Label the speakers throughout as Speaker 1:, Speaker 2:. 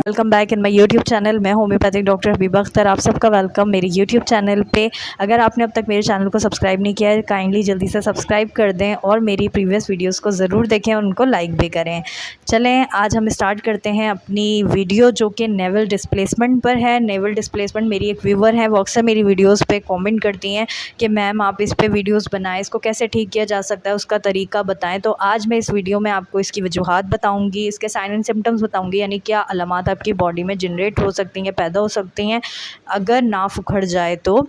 Speaker 1: Welcome back in my YouTube channel. मैं homeopathic doctor Habiba Akhtar. आप सबका वेलकम मेरे यूट्यूब चैनल पे। अगर आपने अब तक मेरे चैनल को सब्सक्राइब नहीं किया है, काइंडली जल्दी से सब्सक्राइब कर दें और मेरी प्रीवियस वीडियोस को ज़रूर देखें और उनको लाइक भी करें। चलें, आज हम स्टार्ट करते हैं अपनी वीडियो जो कि नेवल डिस्प्लेसमेंट पर है। नेवल डिस्प्लेसमेंट, मेरी एक व्यूवर है, वो अक्सर मेरी वीडियोज़ पर कॉमेंट करती हैं कि मैम आप इस पर वीडियोज़ बनाएँ, इसको कैसे ठीक किया जा सकता है, उसका तरीका बताएँ। तो आज मैं इस वीडियो में आपको इसकी वजूहात बताऊँगी, इसके साइन एंड सिम्टम्स बताऊँगी, यानी क्या अलामात आपकी बॉडी में जनरेट हो सकती हैं, पैदा हो सकती हैं अगर नाफ उखड़ जाए तो।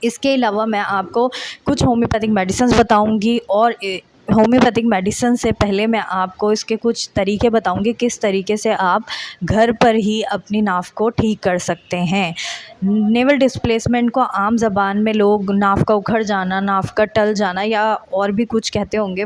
Speaker 1: इसके अलावा मैं आपको कुछ होम्योपैथिक मेडिसिन्स बताऊंगी और होम्योपैथिक मेडिसिन से पहले मैं आपको इसके कुछ तरीके बताऊंगी, किस तरीके से आप घर पर ही अपनी नाफ को ठीक कर सकते हैं। नेवल डिस्प्लेसमेंट को आम ज़बान में लोग नाफ का उखड़ जाना, नाफ का टल जाना या और भी कुछ कहते होंगे।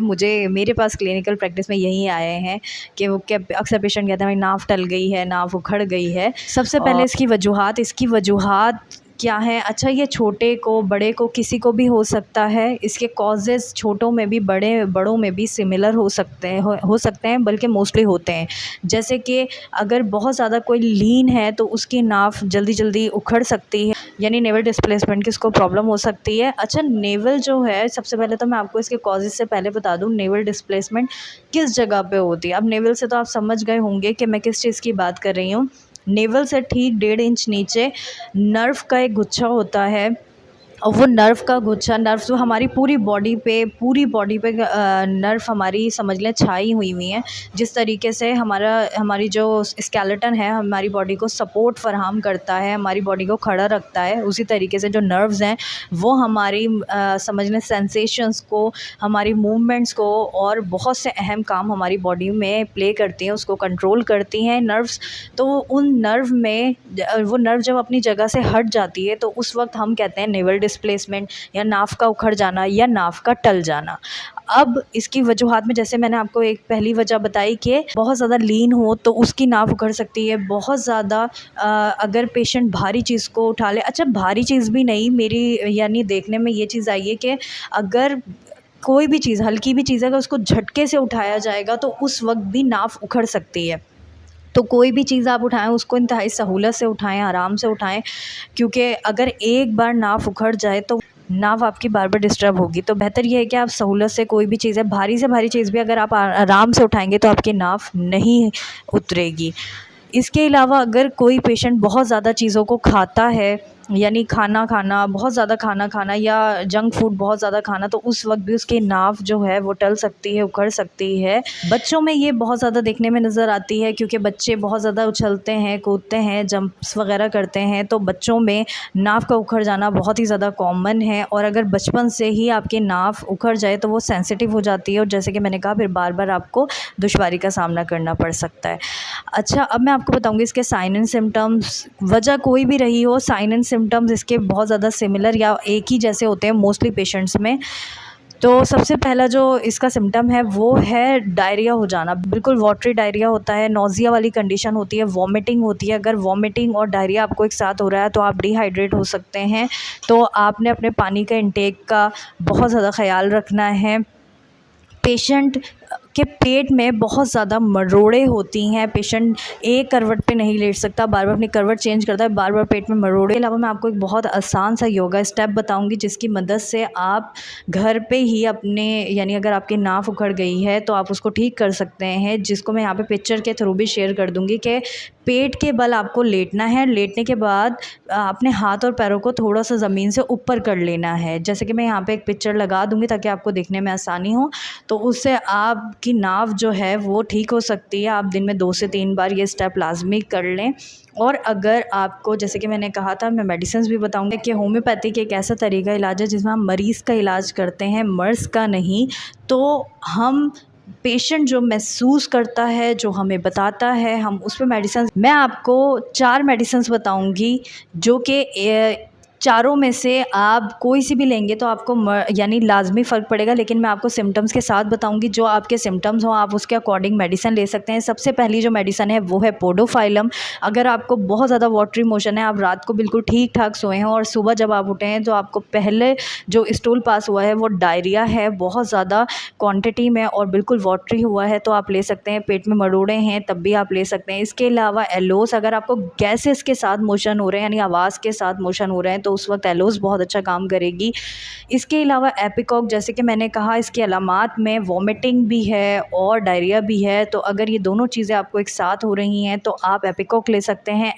Speaker 1: मेरे पास क्लिनिकल प्रैक्टिस में यही आए हैं कि वो क्या अक्सर पेशेंट कहते हैं भाई नाफ टल गई है, नाफ उखड़ गई है। सबसे पहले इसकी वजूहात क्या है? अच्छा, ये छोटे को, बड़े को, किसी को भी हो सकता है। इसके कॉजेज़ छोटों में भी बड़ों में भी सिमिलर हो सकते हैं, बल्कि मोस्टली होते हैं। जैसे कि अगर बहुत ज़्यादा कोई लीन है तो उसकी नाफ जल्दी जल्दी उखड़ सकती है, यानी नेवल डिस्प्लेसमेंट की इसको प्रॉब्लम हो सकती है। अच्छा, नेवल जो है, सबसे पहले तो मैं आपको इसके कॉजेज़ से पहले बता दूँ नेवल डिस्प्लेसमेंट किस जगह पे होती है। अब नेवल से तो आप समझ गए होंगे कि मैं किस चीज़ की बात कर रही हूँ। नेवल से ठीक 1.5 इंच नीचे नर्व का एक गुच्छा होता है, और वो नर्व का गुच्छा, नर्व जो हमारी पूरी बॉडी पे नर्व हमारी समझ लें छाई हुई हैं। जिस तरीके से हमारी जो स्केलेटन है हमारी बॉडी को सपोर्ट फराहम करता है, हमारी बॉडी को खड़ा रखता है, उसी तरीके से जो नर्व्स हैं वो हमारी समझ लें सेंसेशंस को, हमारी मूवमेंट्स को और बहुत से अहम काम हमारी बॉडी में प्ले करती हैं, उसको कंट्रोल करती हैं नर्व्स। तो उन नर्व में वो नर्व जब अपनी जगह से हट जाती है तो उस वक्त हम कहते हैं नेवल डिस्प्लेसमेंट या नाफ का उखड़ जाना या नाफ का टल जाना। अब इसकी वजूहात में जैसे मैंने आपको एक पहली वजह बताई कि बहुत ज़्यादा लीन हो तो उसकी नाफ उखड़ सकती है। बहुत ज़्यादा अगर पेशेंट भारी चीज़ को उठा ले, अच्छा भारी चीज़ भी नहीं, मेरी यानी देखने में ये चीज़ आई है कि अगर कोई भी चीज़, हल्की भी चीज़ अगर उसको झटके से उठाया जाएगा तो उस वक्त भी नाफ उखड़ सकती है। तो कोई भी चीज़ आप उठाएं उसको इंतहाई सहूलत से उठाएं, आराम से उठाएं, क्योंकि अगर एक बार नाफ उखड़ जाए तो नाव आपकी बार बार डिस्टर्ब होगी। तो बेहतर ये है कि आप सहूलत से कोई भी चीज़ है, भारी से भारी चीज़ भी अगर आप आराम से उठाएंगे तो आपकी नाफ नहीं उतरेगी। इसके अलावा अगर कोई पेशेंट बहुत ज़्यादा चीज़ों को खाता है, यानी बहुत ज़्यादा खाना खाना या जंक फूड बहुत ज़्यादा खाना, तो उस वक्त भी उसकी नाव जो है वो टल सकती है, उखड़ सकती है। बच्चों में ये बहुत ज़्यादा देखने में नज़र आती है, क्योंकि बच्चे बहुत ज़्यादा उछलते हैं, कूदते हैं, जंप्स वगैरह करते हैं, तो बच्चों में नाव का उखड़ जाना बहुत ही ज़्यादा कॉमन है। और अगर बचपन से ही आपकी नाव उखड़ जाए तो वो सेंसिटिव हो जाती है और जैसे कि मैंने कहा फिर बार बार आपको दुश्वारी का सामना करना पड़ सकता है। अच्छा, अब मैं आपको बताऊँगी इसके साइन एंड सिम्टम्स। वजह कोई भी रही हो, साइन एंड सिम्टम्स इसके बहुत ज़्यादा सिमिलर या एक ही जैसे होते हैं मोस्टली पेशेंट्स में। तो सबसे पहला जो इसका सिम्टम है वो है डायरिया हो जाना, बिल्कुल वाटरी डायरिया होता है, नोज़िया वाली कंडीशन होती है, वॉमिटिंग होती है। अगर वॉमिटिंग और डायरिया आपको एक साथ हो रहा है तो आप डिहाइड्रेट हो सकते हैं। तो आपने अपने पानी का इंटेक का बहुत ज़्यादा ख्याल रखना है। पेशेंट के पेट में बहुत ज़्यादा मरोड़े होती हैं, पेशेंट एक करवट पे नहीं लेट सकता, बार बार अपनी करवट चेंज करता है, बार बार पेट में मरोड़े। के अलावा मैं आपको एक बहुत आसान सा योगा स्टेप बताऊंगी जिसकी मदद से आप घर पे ही अपने, यानी अगर आपकी नाफ उखड़ गई है तो आप उसको ठीक कर सकते हैं, जिसको मैं यहाँ पे पिक्चर के थ्रू भी शेयर कर दूँगी कि पेट के बल आपको लेटना है। लेटने के बाद अपने हाथ और पैरों को थोड़ा सा ज़मीन से ऊपर कर लेना है, जैसे कि मैं यहाँ पे एक पिक्चर लगा दूँगी ताकि आपको देखने में आसानी हो। तो उससे आपकी नाव जो है वो ठीक हो सकती है। आप दिन में 2 से 3 बार ये स्टेप लाजमी कर लें। और अगर आपको, जैसे कि मैंने कहा था, मैं मेडिसिन भी बताऊंगी कि होम्योपैथिक एक ऐसा तरीका इलाज है जिसमें हम मरीज़ का इलाज करते हैं, मर्ज़ का नहीं। तो हम पेशेंट जो महसूस करता है, जो हमें बताता है, हम उस पे मेडिसिन, मैं आपको 4 मेडिसिन बताऊंगी जो कि चारों में से आप कोई सी भी लेंगे तो आपको यानी लाजमी फ़र्क पड़ेगा, लेकिन मैं आपको सिम्टम्स के साथ बताऊंगी। जो आपके सिम्टम्स हों आप उसके अकॉर्डिंग मेडिसिन ले सकते हैं। सबसे पहली जो मेडिसिन है वो है पोडोफाइलम। अगर आपको बहुत ज़्यादा वाटरी मोशन है, आप रात को बिल्कुल ठीक ठाक सोए हैं और सुबह जब आप उठे हैं तो आपको पहले जो स्टूल पास हुआ है वो डायरिया है बहुत ज़्यादा क्वांटिटी में और बिल्कुल वाटरी हुआ है, तो आप ले सकते हैं। पेट में मरोड़े हैं तब भी आप ले सकते हैं। इसके अलावा एलोस, अगर आपको गैसेस के साथ मोशन हो रहे हैं यानी आवाज़ के साथ मोशन हो रहे हैं तो उस वक्त एलोस बहुत अच्छा काम करेगी। इसके अलावा एपिकॉक, जैसे कि मैंने कहा, इसकी अलामात में वॉमिटिंग भी है और डायरिया भी है, तो अगर ये दोनों चीज़ें आपको एक साथ हो रही हैं तो आप एपिकॉक ले सकते हैं।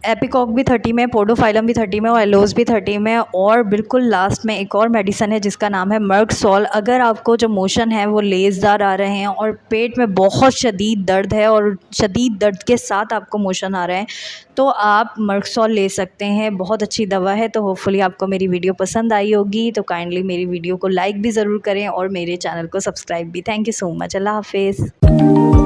Speaker 1: एपिकॉक भी 30 में, पोडोफाइलम भी 30 में और एलोस भी 30 में। और बिल्कुल लास्ट में एक और मेडिसन है जिसका नाम है मर्कसॉल। अगर आपको जो मोशन है वो लेज़दार आ रहे हैं और पेट में बहुत शदीद दर्द है और शदीद दर्द के साथ आपको मोशन आ रहे हैं तो आप मर्कसॉल ले सकते हैं। बहुत अच्छी दवा है। तो होपफुली आपको मेरी वीडियो पसंद आई होगी, तो काइंडली मेरी वीडियो को लाइक भी ज़रूर करें और मेरे चैनल को सब्सक्राइब भी। Thank you so much. अल्लाह हाफिज़।